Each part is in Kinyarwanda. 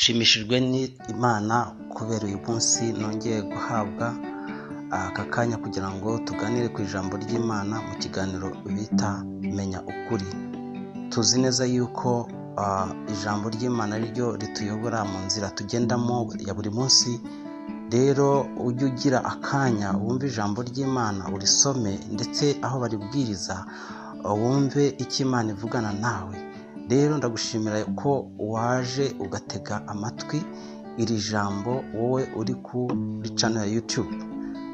Nshimishijwe n'Imana kubera uyu munsi nongeye guhabwa aka kanya kugira ngo tuganire ku ijambo ry'Imana mu kiganiro bita menya ukuri. Tuzi neza yuko ijambo ry'Imana ryo rituyobora mu nzira tugendamo ya buri munsi. Rero ujye ugira akanya wumve ijambo ry'Imana urisome, ndetse aho baribwiriza wumve icyo Imana ivugana nawe. Rero ndagushimira ko waje ugatega amatwi iri jambo, wowe uri kuri channel ya YouTube.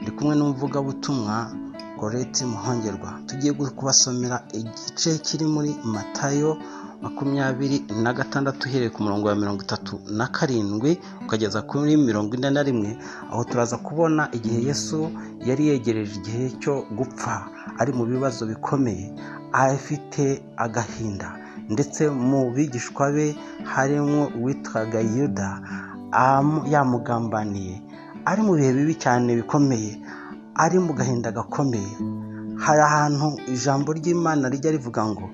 Ndi kumwe n'umuvuga butumwa Gorethe Muhongerwa. Tugiye kubasomera igice kiri muri Matayo 26 uhereye ku murongo wa 37 ukageza kuri 41, aho turaza kubona igihe Yesu yari yegereje igihe cyo gupfa, ari mu bibazo bikomeye, afite agahinda. Ndetse mu bigishwa be harimo uwitwaga Yuda yamugambaniye, ari mu bihe bibi cyane bikomeye, ari mu gahinda gakomeye. Hari ahantu ijambo ry'Imana rijya rivuga ngo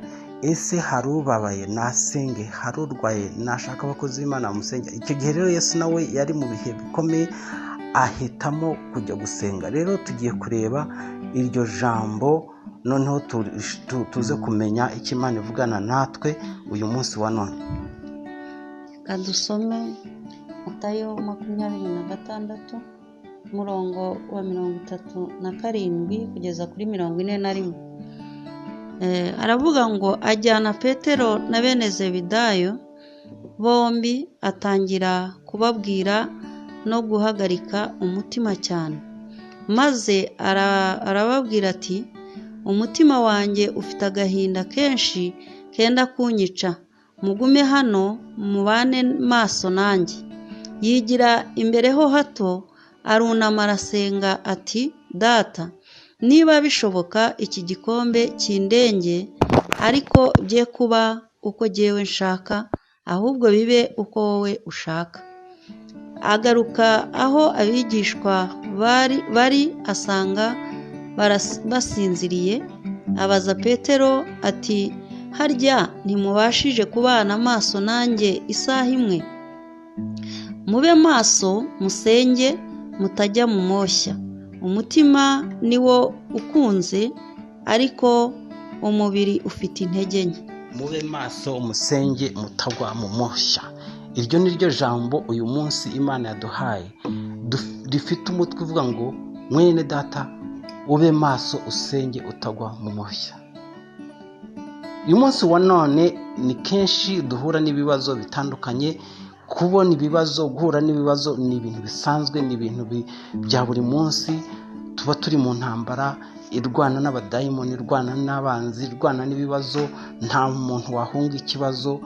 ese hari ubabaye nasenge, hari urwaye nashaka abakozi b'Imana bamusenge. Icyo gihe rero Yesu nawe yari mu bihe bikomeye, ahitamo kujya gusenga. Rero tugiye kureba iryo jambo, noneho tuze kumenya icyo Imana ivugana natwe uyu munsi wa none. Kadusome Matayo 26 umurongo wa 37 kugeza kuri 41. Aravuga ngo ajyana Petero na bene Zebedayo bombi, atangira kubabwira no guhagarika umutima cyane, maze arababwira ati, umutima wanjye ufite agahinda kenshi kenda kunyica, mugume hano mubane maso nanjye. Yigira imbere ho hato, arunama arasenga ati, Data, niba bishoboka iki gikombe kindenge, ariko bye kuba uko jyewe nshaka, ahubwo bibe uko wowe ushaka. Agaruka aho abigishwa bari asanga basinziriye, abaza Petero ati, harya ntimubashije kubana amaso nanjye isaha imwe? Mube maso musenge, mutajya mu moshya. Umutima niwo ukunze, ariko umubiri ufite intege nke. Mube maso musenge, mutagwa mu moshya. Iryo ni ryo jambo uyu munsi Imana yaduhaye, rifite umutwe uvuga ngo mwene data ube maso usenge utagwa mu moshya. Uyu munsi wa none ni kenshi duhura n'ibibazo bitandukanye. Kubona ibibazo, guhura n'ibibazo ni ibintu bisanzwe, ni ibintu bya buri munsi. Tuba turi mu ntambara irwana n'abadayimoni, irwana n'abanzi, irwana n'ibibazo. Nta muntu wahunga ikibazo.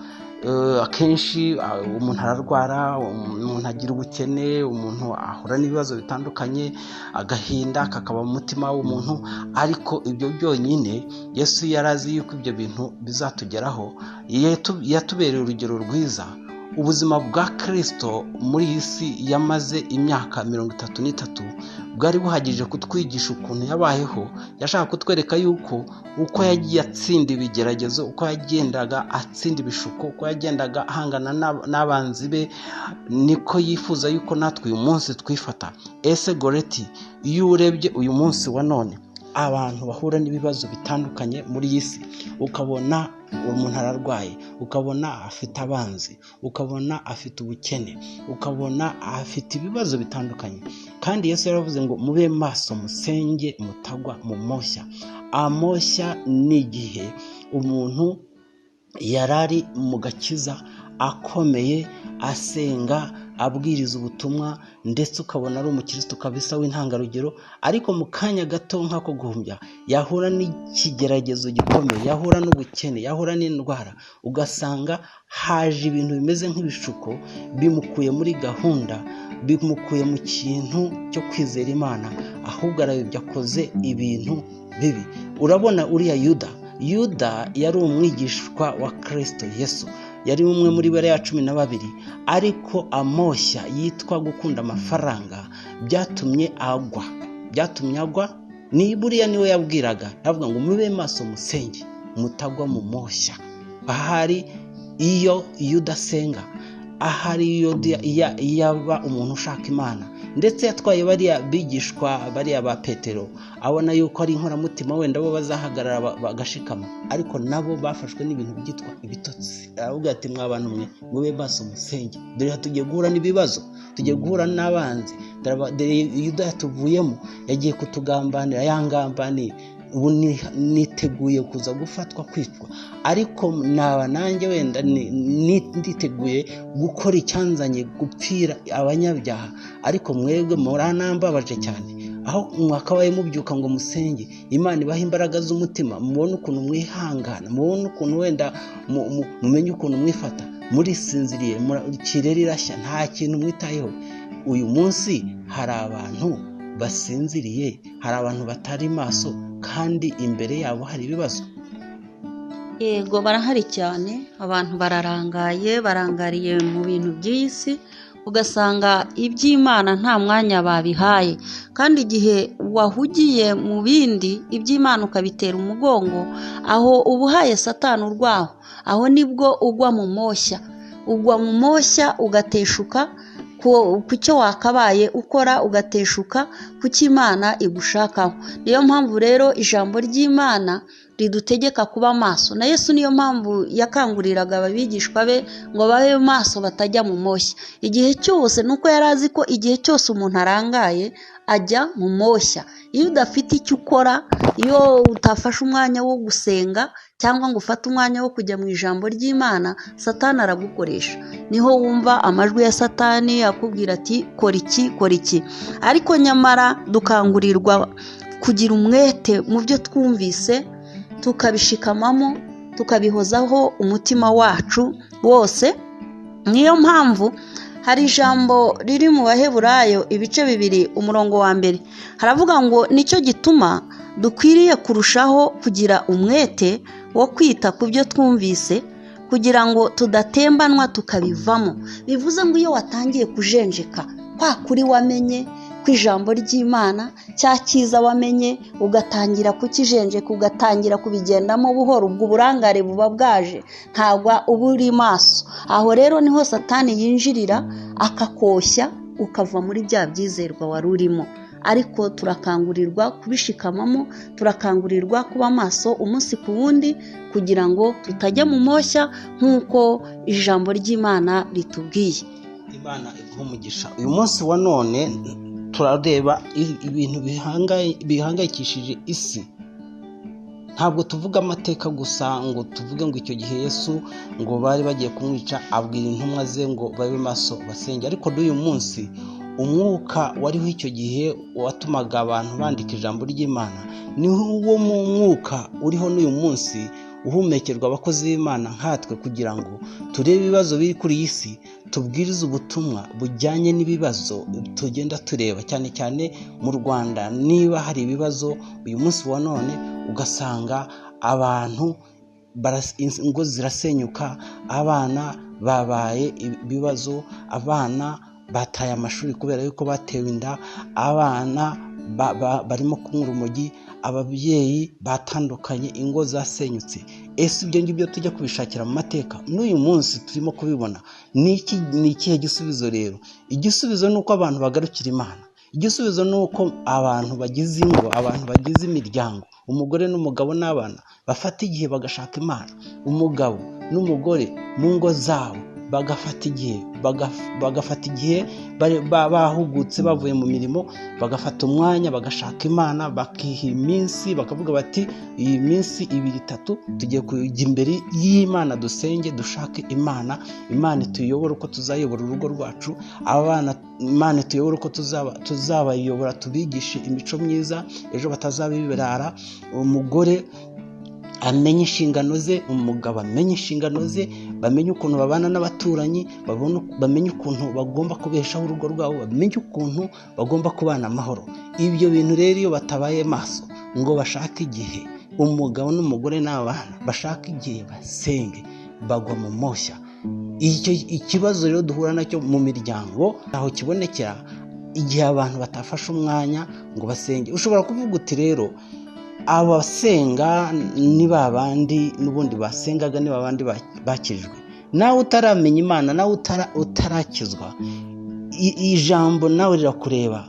Akenshi umuntu ararwara, umuntu agira ubukene, umuntu ahura n'ibibazo bitandukanye, agahinda kakaba mu mutima w'umuntu. Ariko ibyo byonyine Yesu yarazi yuko ibyo bintu bizatugeraho. Yatubereye urugero rwiza. Ubuzima bwa Kristo muri iyi si yamaze imyaka 33 bwari buhagije kutwigisha ukuntu yabayeho. Yashaka kutwereka yuko uko yagiye atsinda ibigeragezo, uko yagendaga atsinda ibishuko, uko yagendaga ahangana n'abanzi be, niko yifuza yuko natwe uyu munsi twifata. Ese Gorethe, iyo urebye uyu munsi wa none abantu bahura n'ibibazo bitandukanye muri iyi si, ukabona umuntu ararwaye, ukabona afite abanzi, ukabona afite ubukene, ukabona afite ibibazo bitandukanye, kandi Yesu yaravuze ngo mube maso musenge mutagwa mu moshya. Amoshya ni igihe umuntu yarari mu gakiza akomeye, asenga, abwiriza ubutumwa, ndetse ukabona ari umukristo kabisa w'intangarugero, ariko mu kanya gato nk'ako guhumbya yahura n'ikigeragezo gikomeye, yahura n'ubukene, yahura n'indwara, ugasanga haje ibintu bimeze nk'ibishuko, bimukuye muri gahunda, bimukuye mu kintu cyo kwizera Imana, ahubwo arabibye akoze ibintu bibi. Urabona uriya Yuda yari umwigishwa wa Kristo Yesu, yari umwe muri bariya 12, ariko amoshya yitwa gukunda amafaranga byatumye agwa. Ni buriya niwe yabwiraga, avuga ngo mube maso musenge mutagwa mu moshya. Ahari iyo Yuda asenga ahari yaba umuntu ushaka Imana, ndetse yatwaye bariya bigishwa bariya ba Petero abona yuko ari inkoramutima wenda bo bazahagarara bagashikama, ariko nabo bafashwe n'ibintu byitwa ibitotsi. Aravuga ati mwa bantu mwe mube maso musenge, dore tugiye guhura n'ibibazo, tugiye guhura n'abanzi, Yuda yatuvuyemo yagiye kutugambanira, yangambaniye, ubu niteguye kuza gufatwa kwicwa, ariko naba nanjye wenda nditeguye gukora icyanzanye gupfira abanyabyaha, ariko mwebwe muranambabaje cyane. Aho mwakabaye mubyuka ngo musenge, Imana ibaha imbaraga z'umutima, mubone ukuntu mwihangana, mubone ukuntu wenda mumenye ukuntu mwifata, murisinziriye, kirere irashya, nta kintu mwitayeho. Uyu munsi hari abantu basinziriye, hari abantu batari maso, kandi imbere yabo hari ibibazo. Yego, barahari cyane, abantu barangariye mu bintu by'isi, ugasanga iby'Imana nta mwanya babihaye, kandi igihe wahugiye mu bindi iby'Imana ukabitera umugongo, aho ubuhaye Satani urwaho, aho nibwo ugwa mu moshya, ugateshuka ku cyo wakabaye ukora, ugateshuka ku cyo Imana igushakaho. Niyo mpamvu rero ijambo ry'Imana ridutegeka kuba maso, na Yesu niyo mpamvu yakanguriraga ababigishwa be ngo babe maso batajya mu moshya. Igihe cyose, nuko yari azi ko igihe cyose umuntu arangaye ajya mu moshya. Iyo udafite icyo ukora, iyo utafashe umwanya wo gusenga cyangwa ngo ufate umwanya wo kujya mu ijambo ry'Imana, Satani aragukoresha. Niho wumva amajwi ya Satani akubwira ati kora iki. Ariko nyamara dukangurirwa kugira umwete mu byo twumvise, tukabishikamamo, tukabihozaho umutima wacu wose. Niyo mpamvu hari ijambo riri mu Baheburayo ibice 2 umurongo wa 1, haravuga ngo nicyo gituma dukwiriye kurushaho kugira umwete wo kwita ku byo twumvise, kugira ngo tudatembanwa tukabivamo. Bivuze ngo iyo watangiye kujenjeka kwa kuri wamenye ku ijambo ry'Imana, cya cyiza wamenye, ugatangira kukijenjeka, ugatangira kubigendamo buhoro, ubwo uburangare buba bwaje, ntabwo uba uri maso. Aho rero niho Satani yinjirira akakoshya, ukava muri bya byizerwa wari urimo. Ariko turakangurirwa kubishikamamo, turakangurirwa kuba maso umunsi ku wundi, kugira ngo tutajya mu moshya nk'uko ijambo ry'Imana ritubwiye. Imana iguhe umugisha. Uyu munsi wa none turareba ibintu bihangayikishije isi. Ntabwo tuvuga amateka gusa ngo tuvuge ngo icyo gihe Yesu ngo bari bagiye kumwica, abwira intumwa ze ngo babe maso basenge. Ariko n'uyu munsi umwuka wariho icyo gihe watumaga abantu bandika ijambo ry'Imana, ni wo mu mwuka uriho n'uyu munsi uhumekerwa abakozi b'Imana nkatwe, kugira ngo turebe ibibazo biri kuri iyi si, tubwirize ubutumwa bujyanye n'ibibazo tugenda tureba, cyane cyane mu Rwanda. Niba hari ibibazo uyu munsi wa none, ugasanga abantu ingo zirasenyuka, abana babaye ibibazo, abana bataye amashuri kubera yuko batewe inda, abana barimo kunywa urumogi, ababyeyi batandukanye, ingo zasenyutse. Ese ibyo ngibyo tujya kubishakira mu mateka, n'uyu munsi turimo kubibona. Ni ikihe gisubizo rero? Igisubizo ni uko abantu bagarukira Imana. Igisubizo ni uko abantu bagize ingo, abantu bagize imiryango, umugore n'umugabo n'abana bafata igihe bagashaka Imana. Umugabo n'umugore mu ngo zabo bagafata igihe bahugutse bavuye mu mirimo, bagafata umwanya bagashaka Imana, bakiha iminsi, bakavuga bati iyi minsi 2-3 tugiye kujya imbere y'Imana, dusenge, dushake Imana. Imana ituyobora uko tuzayobora urugo rwacu, abana Imana ituyobora uko tuzabayobora, tubigishe imico myiza, ejo batazabibirara. Umugore amenye inshingano ze, umugabo amenye inshingano ze, bamenye ukuntu babana n'abaturanyi, bamenye ukuntu bagomba kubeshaho urugo rwabo, bamenye ukuntu bagomba kubana amahoro. Ibyo bintu rero iyo batabaye maso ngo bashake igihe, umugabo n'umugore n'abana bashaka igihe basenge, bagwa mu moshya. Ikibazo rero duhura nacyo mu miryango aho kibonekera, igihe abantu batafashe umwanya ngo basenge. Ushobora kuvuga uti rero abasenga ni babandi n'ubundi basengaga, ni babandi bakirijwe. nawe utaramenya Imana, nawe utarakizwa, ijambo nawe rirakureba.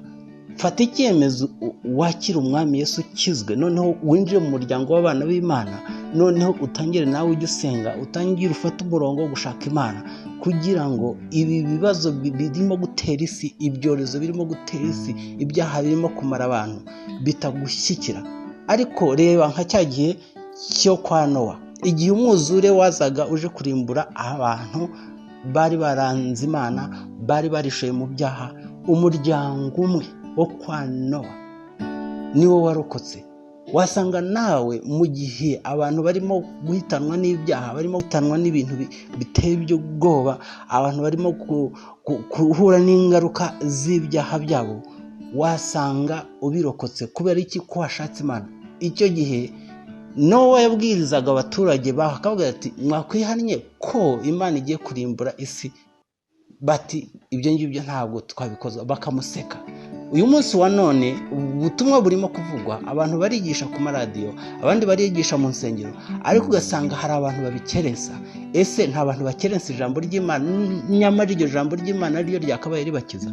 Fata icyemezo wakira umwami Yesu ukizwe, noneho winjire mu muryango w'abana b'Imana, noneho utangire nawe ujye usenga, utangire ufate umurongo wo gushaka Imana, kugira ngo ibi bibazo birimo gutera isi, ibyorezo birimo gutera isi, ibyaha birimo kumara abantu bitagushyikira. Ariko reba nka cya gihe cyo kwa Nowa, igihe umwuzure wazaga uje kurimbura abantu bari baranze Imana, bari barishoye mu byaha, umuryango umwe wo kwa Nowa niwo warokotse. Wasanga nawe mu gihe abantu barimo guhitanwa n'ibyaha, barimo guhitanwa n'ibintu biteye by'ubwoba, abantu barimo guhura n'ingaruka z'ibyaha byabo, wasanga ubirokotse kubera iki? Ko washatse Imana. Icyo gihe Nowa yabwirizaga abaturage bakavuga ati mwakwihannye ko Imana igiye kurimbura isi, bati ibyo ngibyo ntabwo twabikozwa, bakamuseka. Uyu munsi wa none ubutumwa burimo kuvugwa, abantu barigisha ku maradiyo, abandi barigisha mu nsengero, ariko ugasanga hari abantu babikerensa. Ese nta bantu bakerensa ijambo ry'Imana, nyamara iryo jambo ry'Imana ryo ryakabaye ribakiza?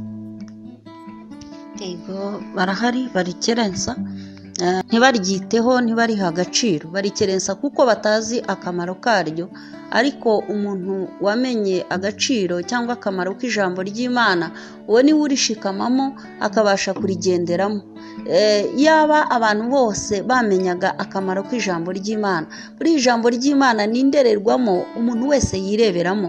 Yego, barahari barikerensa, ntibaryiteho, ntibariha agaciro, barikerensa kuko batazi akamaro karyo. Ariko umuntu wamenye agaciro cyangwa akamaro k'ijambo ry'Imana, uwo niwe urishikamamo akabasha kurigenderamo. Yaba abantu bose bamenyaga akamaro k'ijambo ry'Imana, buri ijambo ry'Imana ni indorerwamo umuntu wese yireberamo.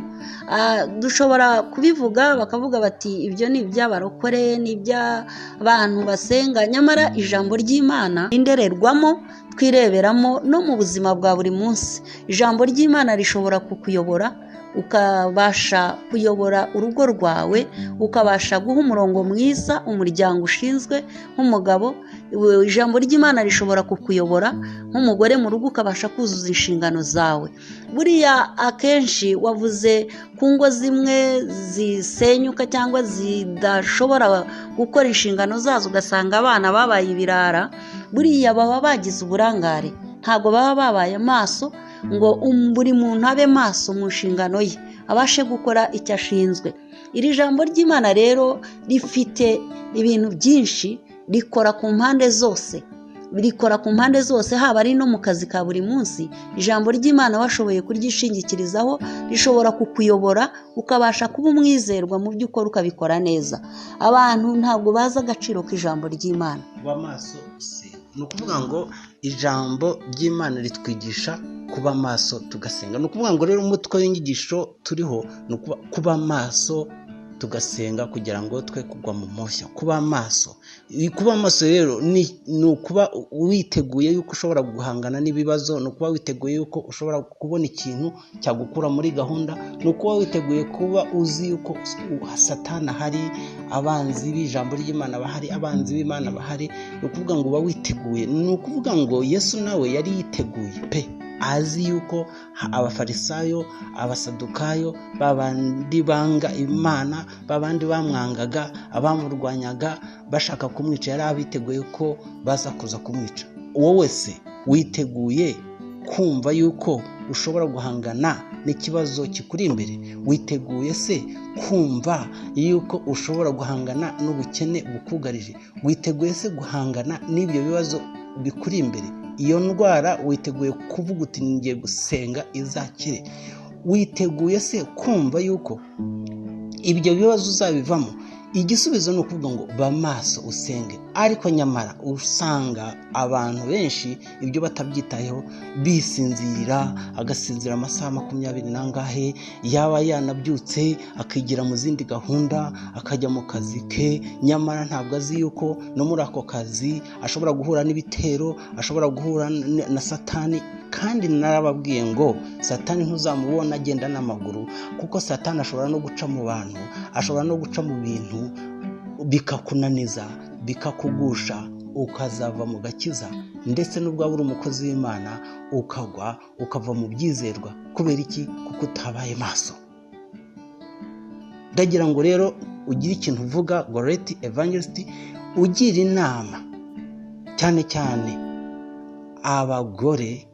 Dushobora kubivuga bakavuga bati ibyo ni iby'abarokore, ni iby'abantu basenga, nyamara ijambo ry'Imana ni indorerwamo twireberamo no mu buzima bwa buri munsi. Ijambo ry'Imana rishobora kukuyobora, ukabasha kuyobora urugo rwawe, ukabasha guha umurongo mwiza umuryango ushinzwe nk'umugabo. Ijambo ry'Imana rishobora kukuyobora nk'umugore mu rugo, ukabasha kuzuza inshingano zawe. Buriya akenshi wavuze ku ngo zimwe zisenyuka cyangwa zidashobora gukora inshingano zazo, ugasanga abana babaye ibirara. Buriya baba bagize uburangare, ntabwo baba babaye maso ngo buri muntu abe maso mu nshingano ye, abashe gukora icyo ashinzwe. Iri jambo ry'Imana rero rifite ibintu byinshi, rikora ku mpande zose, haba ari no mu kazi ka buri munsi. Ijambo ry'Imana washoboye kuryishingikirizaho, rishobora kukuyobora ukabasha kuba umwizerwa mu byo ukora, ukabikora neza. Abantu ntabwo bazi agaciro k'ijambo ry'Imana. Kuba maso ni ukuvuga ngo ijambo ry'Imana ritwigisha kuba maso tugasenga. Ni ukuvuga ngo rero umutwe w'inyigisho turiho ni kuba maso tugasenga kugira ngo twe kugwa mu moshya. Kuba maso rero ni ukuba witeguye yuko ushobora guhangana n'ibibazo, ni ukuba witeguye yuko ushobora kubona ikintu cyagukura muri gahunda, ni ukuba witeguye kuba uzi yuko Satani ahari, abanzi b'ijambo ry'Imana bahari, abanzi b'Imana bahari. Ni ukuvuga ngo uba witeguye. Ni ukuvuga ngo Yesu nawe yari yiteguye pe, azi yuko abafarisayo, abasadukayo, babandi banga Imana, babandi bamwangaga, abamurwanyaga bashaka kumwica, yari abiteguye ko baza kuza kumwica. Wowe se witeguye kumva yuko ushobora guhangana n'ikibazo kikuri imbere? Witeguye se kumva yuko ushobora guhangana n'ubukene bukugarije? Witeguye se guhangana n'ibyo bibazo bikuri imbere? Iyo ndwara witeguye kuvuga uti ngiye gusenga izakire? Witeguye se kumva yuko ibyo bibazo uzabivamo? Igisubizo ni ukuvuga ngo ba maso usenge. Ariko nyamara usanga abantu benshi ibyo batabyitayeho, bisinzira, agasinzira amasaha 20 nangahe, yaba yanabyutse akigira mu zindi gahunda, akajya mu kazi ke, nyamara ntabwo azi yuko no muri ako kazi ashobora guhura n'ibitero, ashobora guhura na Satani. Kandi narababwiye ngo Satani ntuzamubona agenda n'amaguru, kuko Satani ashobora no guca mu bantu, ashobora no guca mu bintu bikakunaniza, bikakugusha, ukazava mu gakiza, ndetse n'ubwo waba uri umukozi w'Imana ukagwa, ukava mu byizerwa. Kubera iki? Kuko utabaye maso. Ndagira ngo rero ugire ikintu uvuga, Gorethe Evangelist, ugira inama cyane cyane abagore,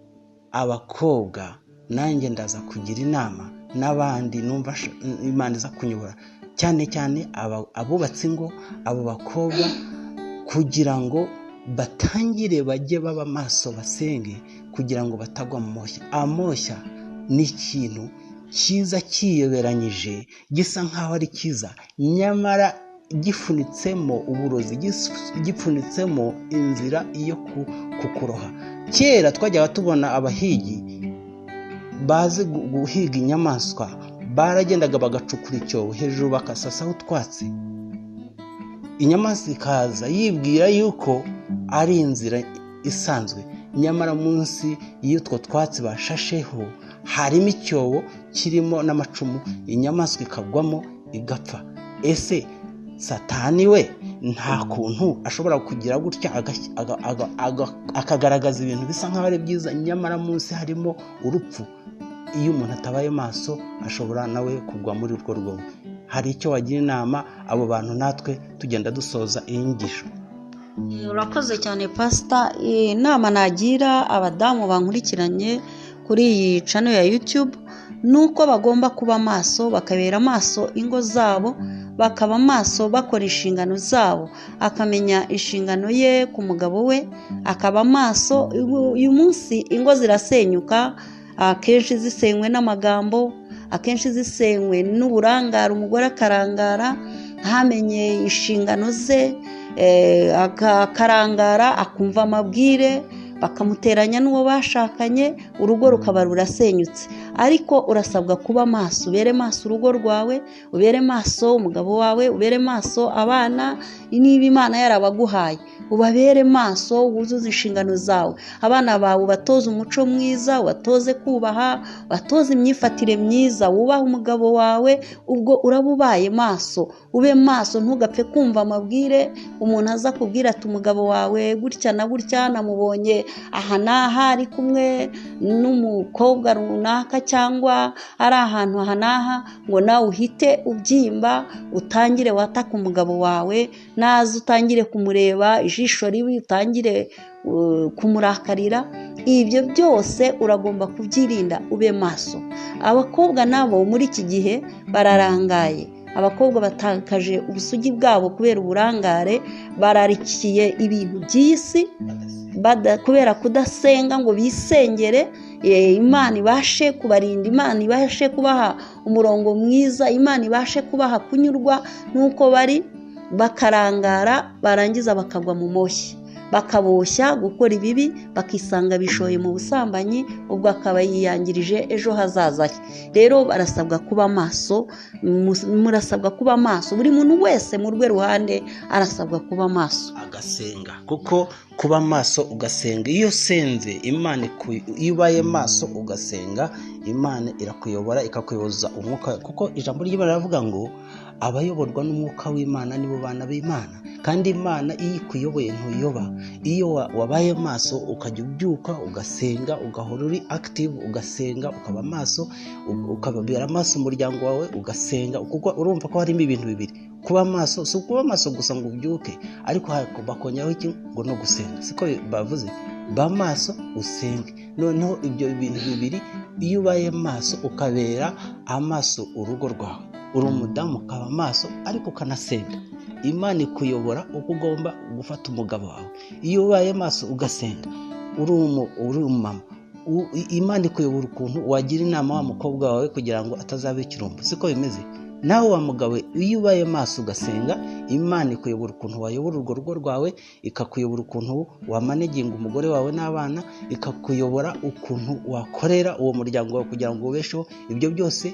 abakobwa. Nanjye ndaza kugira inama n'abandi numva Imana iza kunyobora cyane cyane abubatse ingo, abo bakobwa, kugira ngo batangire bajye baba maso basenge kugira ngo batagwa mu moshya. Amoshya ni ikintu cyiza kiyoberanyije gisa nkaho ari cyiza, nyamara gifunitsemo uburozi, gifunitsemo inzira yo kukuroha. Kera twajyaga tubona abahigi bazi guhiga inyamaswa, baragendaga bagacukura icyobo hejuru bakasasaho utwatsi, inyamaswa ikaza yibwira yuko ari inzira isanzwe, nyamara munsi y'utwo twatsi bashasheho harimo icyobo kirimo n'amacumu, inyamaswa ikagwamo igapfa. Ese Satani we nta kuntu ashobora kugira gutya akagaragaza ibintu bisa nkaho ari byiza, nyamara munsi harimo urupfu? Iyo umuntu atabaye maso ashobora nawe kugwa muri urwo rwobo. Hari icyo wagira inama abo bantu natwe tugenda dusoza iyi nyigisho? Urakoze cyane pastor. Inama nagira abadamu bankurikiranye kuri iyi channel ya YouTube nuko bagomba kuba maso, bakabera maso ingo zabo, bakaba maso bakora inshingano zabo, akamenya inshingano ye ku mugabo we, akaba maso. Uyu munsi ingo zirasenyuka, akenshi zisenywe n'amagambo, akenshi zisenywe n'uburangare, umugore akarangara ntamenye inshingano ze, akarangara akumva amabwire, bakamuteranya n'uwo bashakanye, urugo rukaba rurasenyutse. Ariko urasabwa kuba maso, ubere maso urugo rwawe, ubere maso umugabo wawe, ubere maso abana niba Imana yarabaguhaye, ubabere maso, wuzuze inshingano zawe. Abana bawe batoze umuco mwiza, ubatoze kubaha, batoze imyifatire myiza, wubaha umugabo wawe, ubwo urabubaye maso. Ube maso, ntugapfe kumva amabwire umuntu aza kubwira ati umugabo wawe gutya na gutya namubonye aha n'aha ari kumwe n'umukobwa runaka cyangwa ari ahantu aha n'aha, ngo nawe uhite ubyimba utangire wataka umugabo wawe, naza utangire kumureba ijisho ribi, utangire kumurakarira. Ibyo byose uragomba kubyirinda, ube maso. Abakobwa nabo muri iki gihe bararangaye, abakobwa batakaje ubusugi bwabo kubera uburangare, bararikiye ibintu by'isi kubera kudasenga ngo bisengere Imana ibashe kubarinda, Imana ibashe kubaha umurongo mwiza, Imana ibashe kubaha kunyurwa nuko bari, bakarangara barangiza bakagwa mu moshya, bakaboshya gukora ibibi, bakisanga bishoye mu busambanyi, ubwo akaba yiyangirije ejo hazaza he. Rero barasabwa kuba maso, murasabwa kuba maso, buri muntu wese mu rwe ruhande arasabwa kuba maso agasenga. Kuko kuba maso ugasenga, iyo senze Imana, iyo ubaye maso ugasenga, Imana irakuyobora ikakuyoboza umwuka. Kuko ijambo ry'Imana rivuga ngo abayoborwa n'umwuka w'Imana nibo bana b'Imana, kandi Imana iyo ikuyoboye ntuyoba. Iyo wabaye maso ukajya ubyuka ugasenga, ugahora uri active, ugasenga, ukaba maso, ukababera maso umuryango wawe, ugasenga. Kuko urumva ko harimo ibintu bibiri: kuba maso, si ukuba maso gusa ngo ubyuke, ariko bakongeraho iki ngo no gusenga. Siko bavuze, ba maso usenge. Noneho ibyo bintu bibiri, iyo ubaye maso ukabera amaso urugo rwawe, uri umudamu ukaba maso ariko ukanasenga, Imana ikuyobora uko ugomba gufata umugabo wawe. Iyo ubaye maso ugasenga, uri umumama, Imana ikuyobora ukuntu wagira inama wa mukobwa wawe kugira ngo atazaba ikirumbo. Siko bimeze? Nawe wa mugabo, iyo ubaye maso ugasenga, Imana ikuyobora ukuntu wayobora urwo rugo rwawe, ikakuyobora ukuntu wamaneginga umugore wawe n'abana, ikakuyobora ukuntu wakorera uwo muryango wawe kugira ngo ubesheho. Ibyo byose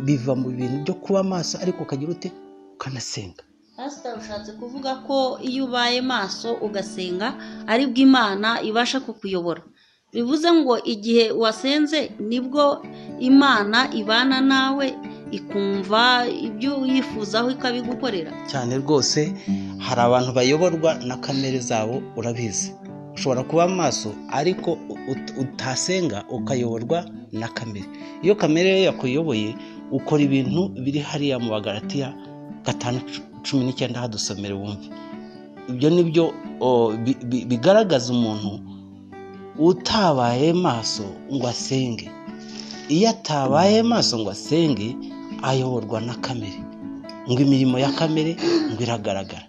biva mu bintu byo kuba maso, ariko ukagira ute, ukanasenga. Pastor, ushatse kuvuga ko iyo ubaye maso ugasenga aribwo Imana ibasha kukuyobora. Bivuze ngo igihe wasenze nibwo Imana ibana nawe, ikumva ibyo yifuzaho ikabigukorera. Cyane rwose. Hari abantu bayoborwa na kamere zabo, urabizi. Ushobora kuba maso ariko utasenga, ukayoborwa na kamere. Iyo kamere yakuyoboye ukora ibintu biri hariya mu Bagalatiya 5:19 hadusomere wumve. Ibyo nibyo bigaragaza umuntu utabaye maso ngo asenge. iyo atabaye maso ngo asenge ayoborwa na kamere, ngo imirimo ya kamere ngo iragaragara.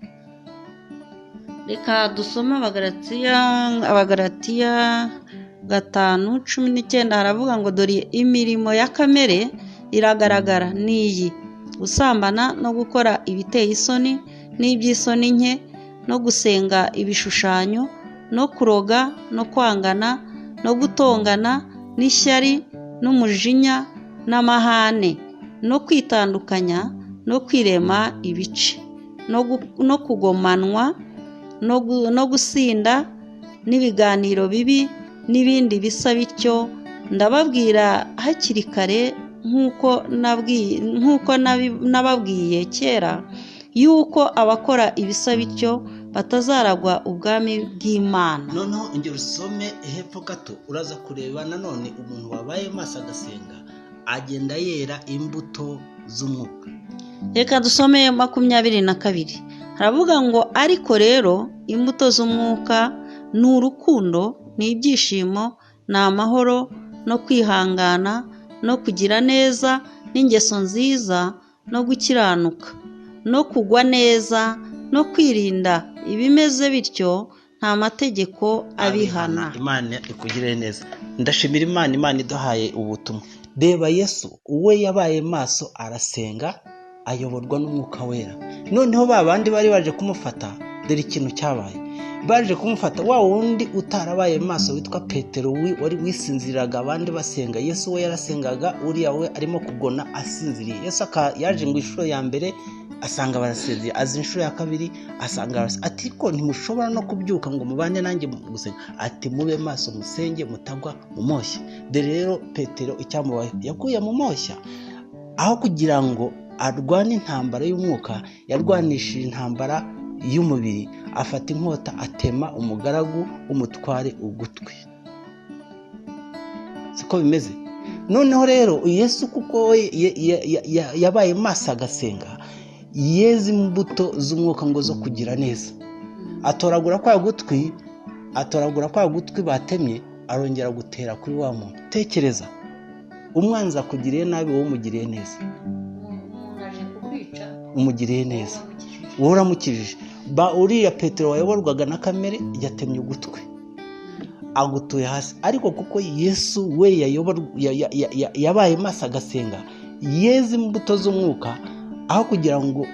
Reka dusome Abagalatiya 5:19 haravuga ngo dore imirimo ya kamere iragaragara n'iyi: gusambana no gukora ibiteye isoni n'iby'isoni nke, no gusenga ibishushanyo, no kuroga, no kwangana, no gutongana, n'ishyari, n'umujinya, n'amahane, no kwitandukanya, no kwirema ibice, no kugomanwa, no gusinda, n'ibiganiro bibi n'ibindi bisa bityo. Ndababwira hakiri kare nk'uko nababwiye kera, yuko abakora ibisa bityo batazaragwa ubwami bw'Imana. Noneho ingero usome hepfo gato uraza kureba nanone umuntu wabaye maso agasenga agenda yera imbuto z'umwuka. Reka dusome 22 haravuga ngo ariko rero imbuto z'umwuka ni urukundo, ni ibyishimo, ni amahoro, no kwihangana, no kugira neza, n'ingeso nziza, no gukiranuka, no kugwa neza, no kwirinda ibimeze bityo nta mategeko abihana. Imana ikugirire neza. Ndashimira Imana iduhaye ubutumwa. Reba Yesu we yabaye maso arasenga ayoborwa n'umwuka wera. Noneho babandi bari baje kumufata, dore ikintu cyabaye. Baje kumufata wa wundi utarabaye maso witwa Petero wari wisinziraga abandi basenga. Yesu we yarasengaga, uriya we arimo kugona asinziriye. Yesu yaje ngo inshuro ya mbere asanga barasinziriye, azi inshuro ya kabiri asanga ati ko ntimushobora no kubyuka ngo mubane nanjye gusenga. Ati mube maso musenge mutagwa mu moshya. Dore rero Petero icyamubaye yaguye mu moshya. Aho kugira ngo arwane intambara y'umwuka, yarwanishije intambara y'umubiri, afata inkota atema umugaragu w'umutware ugutwi. Siko bimeze. Noneho rero Yesu kuko yabaye maso agasenga, yeze imbuto z'umwuka ngo zo kugira neza. Atoragura kwa gutwi batemye, arongera gutera kuri wa muntu. Tekereza, umwanzi akugiriye nabi, wowe umugiriye neza. Umugiriye neza, wowe uramukijije. Uriya Petero wayoborwaga na kamere yatemye ugutwi, agutuye hasi. Ariko kuko Yesu we yabaye maso agasenga, yeze imbuto z'umwuka, aho kugira ngo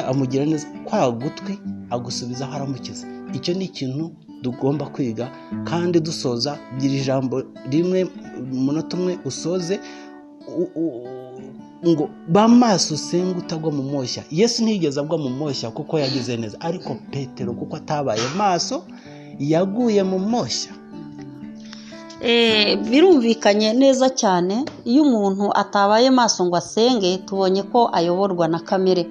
amugire neza, kwa gutwi agusubiza aho aramukiza. Icyo ni ikintu tugomba kwiga. Kandi dusoza, gira ijambo rimwe umunota umwe usoze ngo ba maso usenga utagwa mu moshya. Yesu ntiyigeze agwa mu moshya kuko yagize neza, ariko Petero kuko atabaye maso yaguye mu moshya. Birumvikanye neza cyane, iyo umuntu atabaye maso ngo asenge tubonye ko ayoborwa na kamere.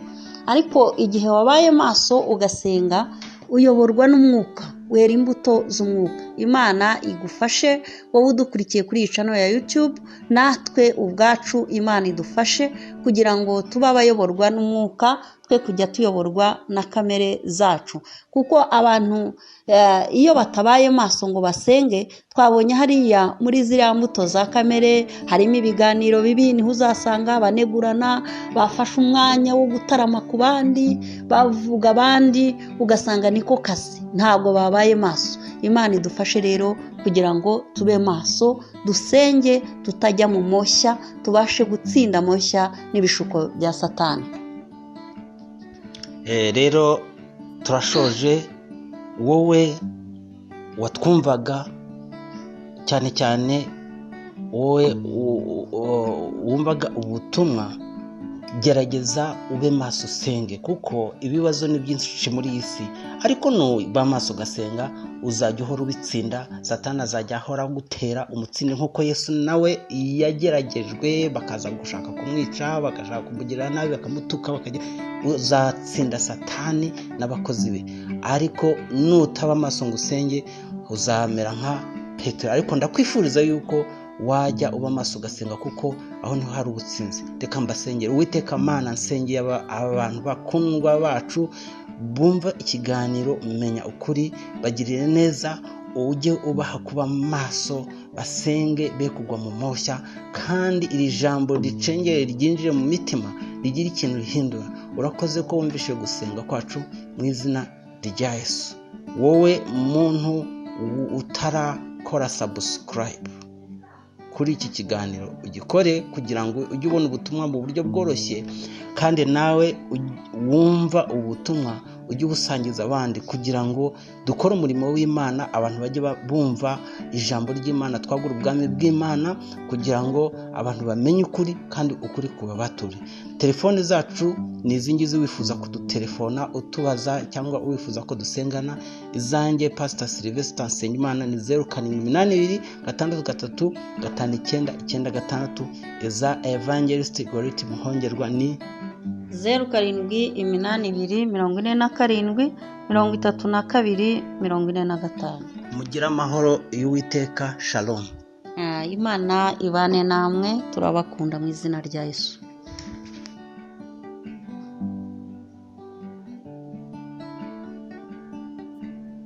Ariko igihe wabaye maso ugasenga uyoborwa n'umwuka, wera imbuto z'umwuka. Imana igufashe wowe udukurikiye kuri iyi channel ya YouTube, natwe ubwacu Imana idufashe kugira ngo tube abayoborwa n'umwuka, twe kujya tuyoborwa na kamere zacu. Kuko abantu iyo batabaye maso ngo basenge, twabonye hariya muri ziriya mbuto za kamere harimo ibiganiro bibi, niho uzasanga banegurana, bafashe umwanya wo gutarama ku bandi, bavuga abandi, ugasanga niko kazi, ntabwo babaye maso. Imana idufashe rero kugira ngo tube maso, dusenge, tutajya mu moshya, tubashe gutsinda moshya n'ibishuko bya Satani. Rero turashoje. Wowe watwumvaga, cyane cyane wowe wumvaga ubutumwa, gerageza ube maso usenge, kuko ibibazo ni byinshi muri iyi si. Ariko nuba maso ugasenga uzajya uhora ubitsinda. Satani azajya ahora gutera umutsinde, nk'uko Yesu nawe yageragejwe, bakaza gushaka kumwica, bagashaka kumugirira nabi, bakamutuka, uzatsinda Satani n'abakozi be. Ariko nutaba maso ngo usenge uzamera nka Petero. Ariko ndakwifuriza yuko wajya uba maso ugasenga, kuko aho niho hari ubutsinzi. Reka mbasengere. Uwiteka Mana, nsengeye abantu bakundwa bacu bumva ikiganiro Menya Ukuri, bagirire neza, ujye ubaha kuba maso, basenge be kugwa mu moshya, kandi iri jambo ricengere ryinjire mu mitima rigira ikintu rihindura. Urakoze ko wumvishe gusenga kwacu mu izina rya Yesu. Wowe muntu utarakora subscribe kuri iki kiganiro, ugikore kugira ngo ujye ubona ubutumwa mu buryo bworoshye, kandi nawe wumva ubutumwa ujye ubusangiza abandi, kugira ngo dukore umurimo w'Imana, abantu bajye bumva ijambo ry'Imana, twagura ubwami bw'Imana, kugira ngo abantu bamenye ukuri, kandi ukuri kuba bature. Telefone zacu ni izi ngizi, wifuza kudutelefona utubaza cyangwa wifuza ko dusengana. Izanjye Pastor Sylvester Nsengimana ni 0782 635 iza Evangelist Gorethe Muhongerwa ni 0787324245. Mugira amahoro y'Uwiteka. Shalom. Imana ibane namwe, turabakunda mu izina rya Yesu.